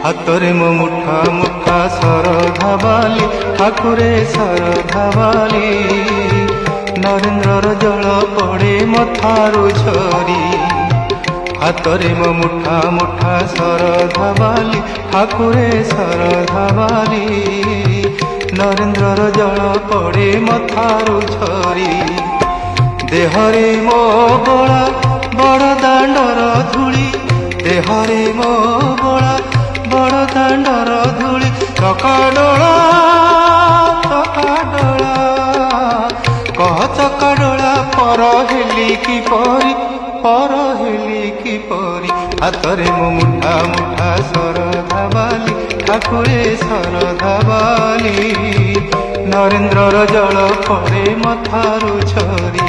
ହାତରେ ମୋ ମୁଠା ମୁଠା ଶରଧା ବାଲି ଠାକୁରେ ଶରଧା ବାଲି ନରେନ୍ଦ୍ରର ଜଳ ପଡ଼େ ମଥାରୁ ଝରି ହାତରେ ମୋ ମୁଠା ମୁଠା ଶରଧା ବାଲି ଠାକୁରେ ଶରଧା ବାଲି ନରେନ୍ଦ୍ରର ଜଳ ପଡ଼େ ମଥାରୁ ଝରି ଦେହରେ ମୋ ବଳା ବଡ଼ ଦାଣ୍ଡର ଧୂଳି ଦେହରେ ମୋ ବଳା ବଡ଼ ଦାଣ୍ଡର ଧୂଳି ଚକାଡୋଳା କହ ଚକାଡୋଳା ପର ହେଲି କିପରି ହାତରେ ମୋ ମୁଠା ମୁଠା ଶରଧା ବାଲି ଠାକୁରେ ଶରଧା ବାଲି ନରେନ୍ଦ୍ରର ଜଳ ପଡ଼େ ମଥାରୁ ଝରି।